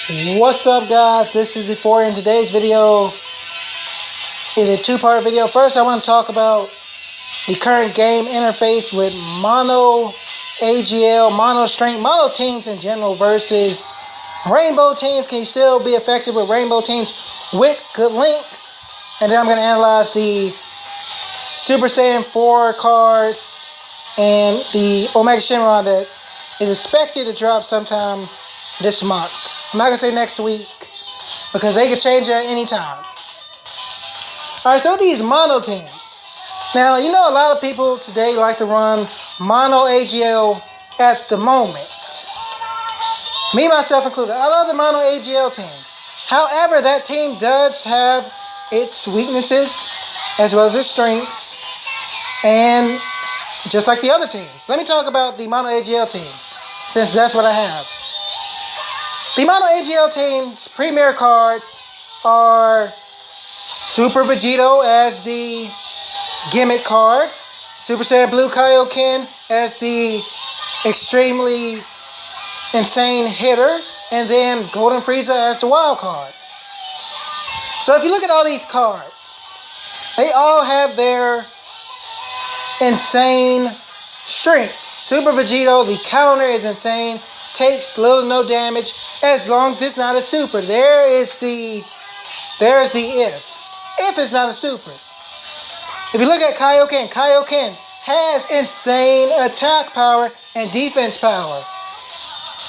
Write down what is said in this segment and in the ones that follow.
What's up, guys? This is before in today's video is a two-part video. First, I want to talk about the current game interface with mono AGL, mono strength, mono teams in general versus rainbow teams. Can you still be effective with rainbow teams with good links? And then I'm going to analyze the Super Saiyan 4 cards and the Omega Shenron that is expected to drop sometime this month. I'm not going to say next week because they can change it at any time. Alright, so these mono teams. Now, you know a lot of people today like to run mono AGL at the moment. Me, myself included. I love the mono AGL team. However, that team does have its weaknesses as well as its strengths. And just like the other teams. Let me talk about the mono AGL team, since that's what I have. The mono AGL team's premier cards are Super Vegito as the gimmick card, Super Saiyan Blue Kaioken as the extremely insane hitter, and then Golden Frieza as the wild card. So if you look at all these cards, they all have their insane strengths. Super Vegito, the counter is insane, takes little to no damage as long as it's not a super. There's the if it's not a super. If you look at Kaioken, Kaioken has insane attack power and defense power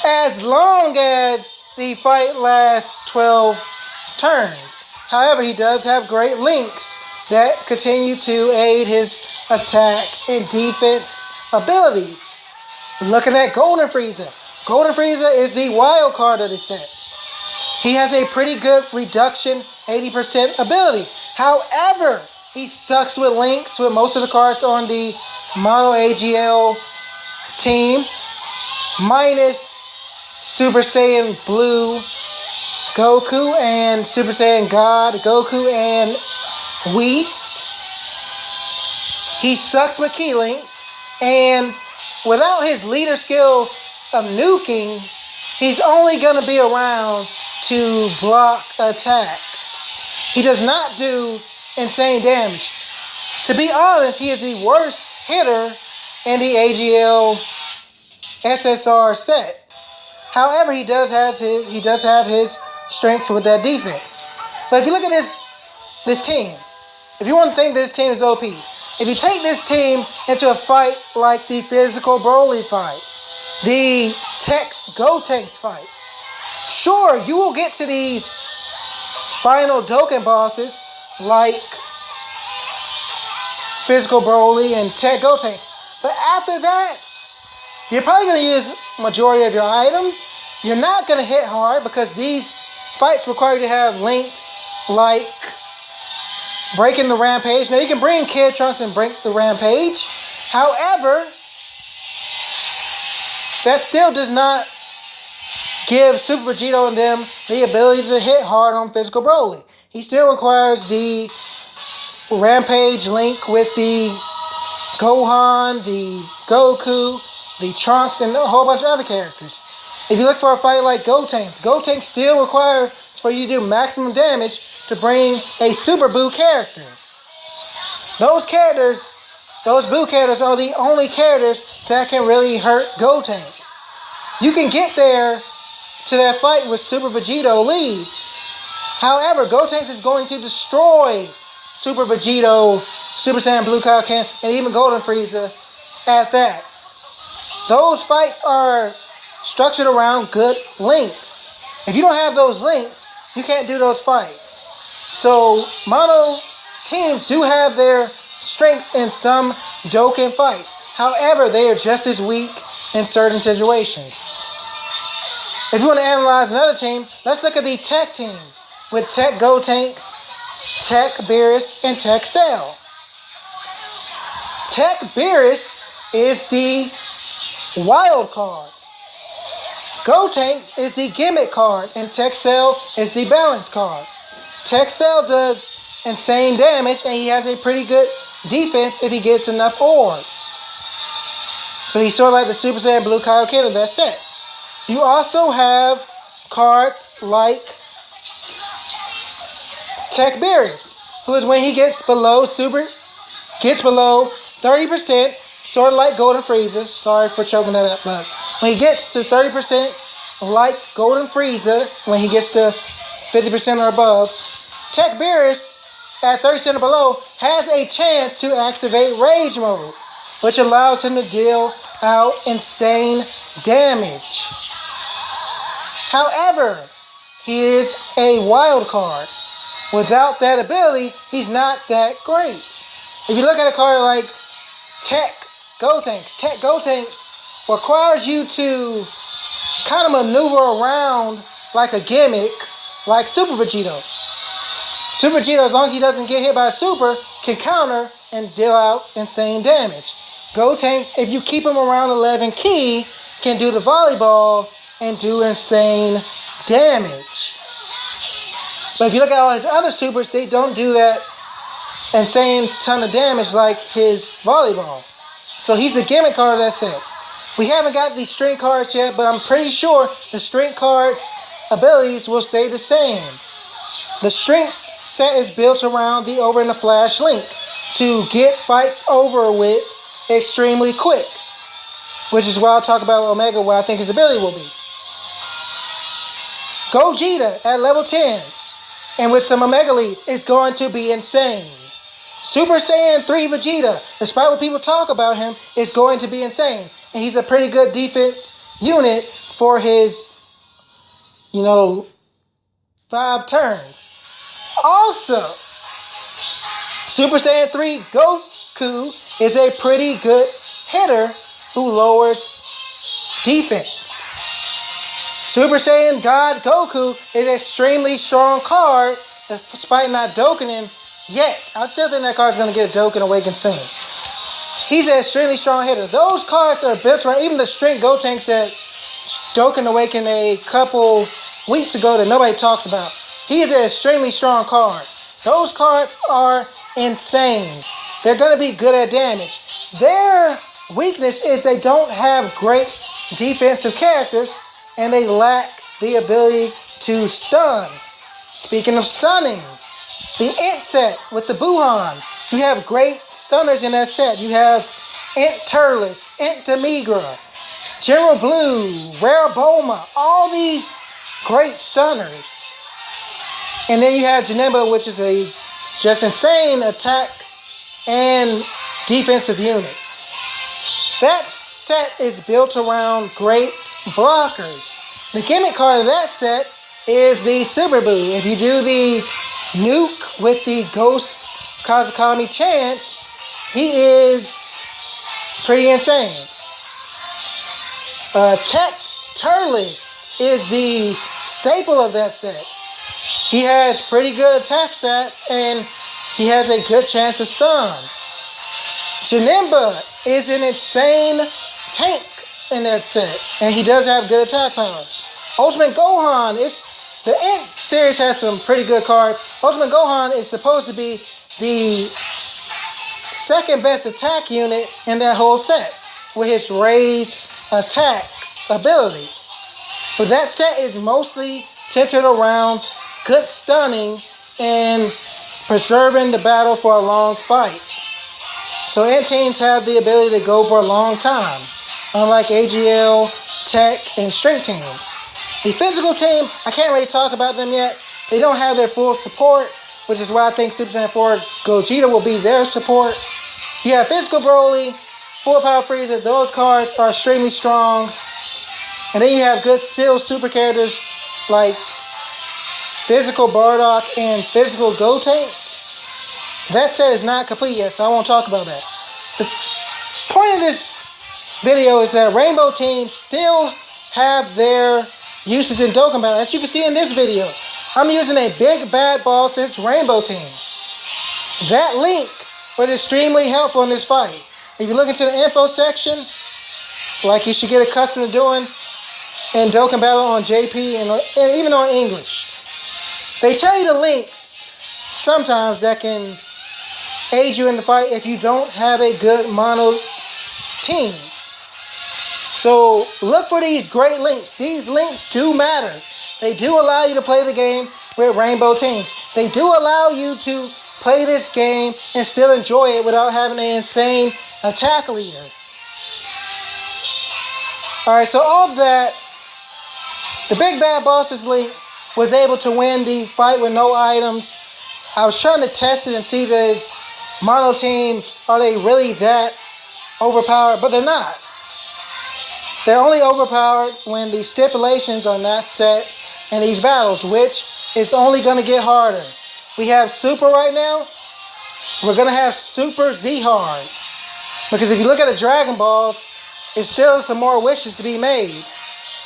as long as the fight lasts 12 turns. However, he does have great links that continue to aid his attack and defense abilities. Looking at Golden Frieza. Golden Frieza is the wild card of the set. He has a pretty good reduction, 80% ability. However, he sucks with links with most of the cards on the mono AGL team, minus Super Saiyan Blue Goku and Super Saiyan God Goku and Whis. He sucks with key links, and without his leader skill of nuking, he's only going to be around to block attacks. He does not do insane damage. To be honest, he is the worst hitter in the AGL SSR set. However, he does have his strengths with that defense. But if you look at this team, if you want to think this team is OP, if you take this team into a fight like the physical Broly fight, the Tech Gotenks fight, sure, you will get to these final Dokkan bosses like physical Broly and Tech Gotenks. But after that, you're probably going to use majority of your items. You're not going to hit hard because these fights require you to have links like breaking the Rampage. Now, you can bring Kid Trunks and break the Rampage. However, that still does not give Super Vegito and them the ability to hit hard on physical Broly. He still requires the Rampage link with the Gohan, the Goku, the Trunks, and a whole bunch of other characters. If you look for a fight like Gotenks, Gotenks still require for you to do maximum damage to bring a Super Buu character. Those Buu characters are the only characters that can really hurt Gotenks. You can get there to that fight with Super Vegito leads. However, Gotenks is going to destroy Super Vegito, Super Saiyan Blue Kaioken, and even Golden Frieza at that. Those fights are structured around good links. If you don't have those links, you can't do those fights. So, mono teams do have their strengths in some Dokkan fights. However, they are just as weak in certain situations. If you want to analyze another team, let's look at the Tech team with Tech Gotenks, Tech Beerus, and Tech Cell. Tech Beerus is the wild card. Gotenks is the gimmick card, and Tech Cell is the balance card. Tech Cell does insane damage, and he has a pretty good defense if he gets enough orbs. So he's sort of like the Super Saiyan Blue Kaioken of that set. You also have cards like Tech who is when he gets below 30%, sort of like Golden Frieza. Sorry for choking that up, but when he gets to 30%, like Golden Frieza, when he gets to 50% or above, Tech at 30% or below has a chance to activate Rage Mode, which allows him to deal out insane damage. However, he is a wild card. Without that ability, he's not that great. If you look at a card like Tech Gotenks requires you to kind of maneuver around like a gimmick, like Super Vegito. Super Vegito, as long as he doesn't get hit by a super, can counter and deal out insane damage. Gotenks, if you keep him around 11 key, can do the volleyball and do insane damage. But if you look at all his other supers, they don't do that insane ton of damage like his volleyball. So he's the gimmick card of that set. We haven't got the strength cards yet, but I'm pretty sure the strength cards' abilities will stay the same. The strength set is built around the Over and the Flash link to get fights over with extremely quick, which is why I'll talk about Omega, what I think his ability will be. Gogeta at level 10, and with some Omega leads, is going to be insane. Super Saiyan 3 Vegeta, despite what people talk about him, is going to be insane. And he's a pretty good defense unit for his, 5 turns. Also, Super Saiyan 3 Goku is a pretty good hitter who lowers defense. Super Saiyan God Goku is an extremely strong card, despite not Dokkan him yet. I still think that card's going to get a Dokkan Awaken soon. He's an extremely strong hitter. Those cards are built around, even the Strength Gotenks that Dokkan Awakened a couple weeks ago that nobody talked about. He is an extremely strong card. Those cards are insane. They're going to be good at damage. Their weakness is they don't have great defensive characters, and they lack the ability to stun. Speaking of stunning, the Int set with the Buhan. You have great stunners in that set. You have Int Turles, Int Demigra, General Blue, Rare Bulma, all these great stunners. And then you have Janemba, which is a just insane attack and defensive unit. That set is built around great blockers. The gimmick card of that set is the Super Boo. If you do the nuke with the Ghost Kazakami chance, he is pretty insane. Tech Turles is the staple of that set. He has pretty good attack stats, and he has a good chance of stun. Janemba is an insane tank in that set, and he does have good attack power. Ultimate Gohan the Int series has some pretty good cards. Ultimate Gohan is supposed to be the second best attack unit in that whole set with his raised attack ability. But that set is mostly centered around good stunning and preserving the battle for a long fight. So Int teams have the ability to go for a long time, unlike AGL, Tech, and Strength teams. The physical team, I can't really talk about them yet. They don't have their full support, which is why I think Super Saiyan 4 Gogeta will be their support. You have Physical Broly, Full Power Frieza. Those cards are extremely strong. And then you have good sealed super characters like Physical Bardock and Physical Gotenks. That set is not complete yet, so I won't talk about that. The point of this video is that Rainbow teams still have their uses in Dokkan Battle. As you can see in this video, I'm using a big bad ball since Rainbow team. That link was extremely helpful in this fight. If you look into the info section, like you should get accustomed to doing in Dokkan Battle on JP and even on English, they tell you the links sometimes that can aid you in the fight if you don't have a good mono team. So look for these great links. These links do matter. They do allow you to play the game with rainbow teams. They do allow you to play this game and still enjoy it without having an insane attack leader. Alright, so all of that, the Big Bad Bosses link was able to win the fight with no items. I was trying to test it and see those mono teams, are they really that overpowered? But they're not. They're only overpowered when the stipulations are not set in these battles, which is only going to get harder. We have Super right now. We're going to have Super Z hard. Because if you look at the Dragon Balls, it's still some more wishes to be made.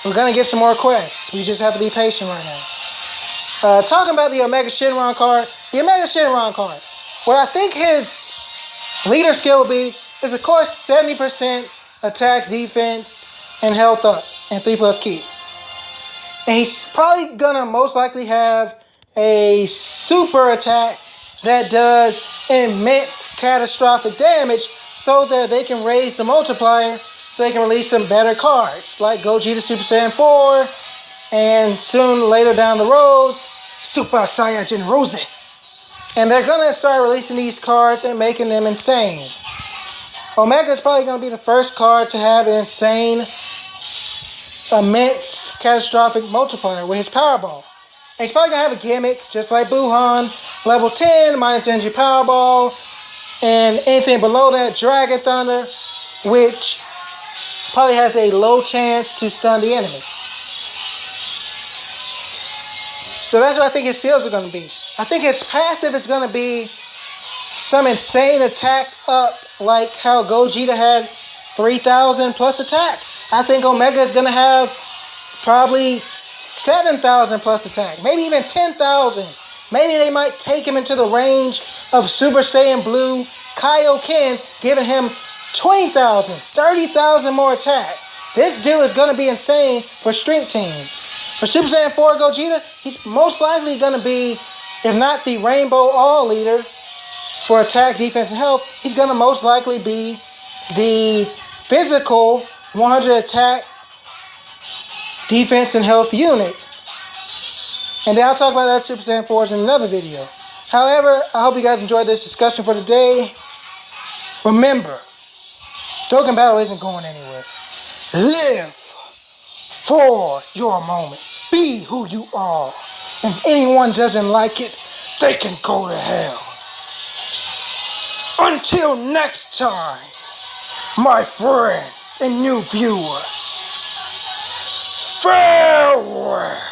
We're going to get some more quests. We just have to be patient right now. Talking about the Omega Shenron card. The Omega Shenron card. What I think his leader skill will be is, of course, 70% attack, defense, and health up. And 3+ keep. And he's probably going to most likely have a super attack that does immense catastrophic damage so that they can raise the multiplier so they can release some better cards like Gogeta Super Saiyan 4 and soon later down the road Super Saiyajin Rose. And they're going to start releasing these cards and making them insane. Omega is probably going to be the first card to have an insane, immense, catastrophic multiplier with his Powerball. And he's probably going to have a gimmick, just like Buhan, level 10, minus energy Powerball, and anything below that, Dragon Thunder, which probably has a low chance to stun the enemy. So that's what I think his seals are going to be. I think his passive is going to be some insane attack up, like how Gogeta had 3,000 plus attack. I think Omega is going to have probably 7,000 plus attack, maybe even 10,000. Maybe they might take him into the range of Super Saiyan Blue Kaioken, giving him 20,000, 30,000 more attack. This dude is going to be insane for strength teams. For Super Saiyan 4 Gogeta, he's most likely going to be, if not the Rainbow All leader for attack, defense, and health, he's going to most likely be the physical 100 attack, defense, and health unit. And then I'll talk about that Super Saiyan 4s in another video. However, I hope you guys enjoyed this discussion for today. Remember, Dokkan Battle isn't going anywhere. Live for your moment. Be who you are. And if anyone doesn't like it, they can go to hell. Until next time, my friends and new viewers, farewell.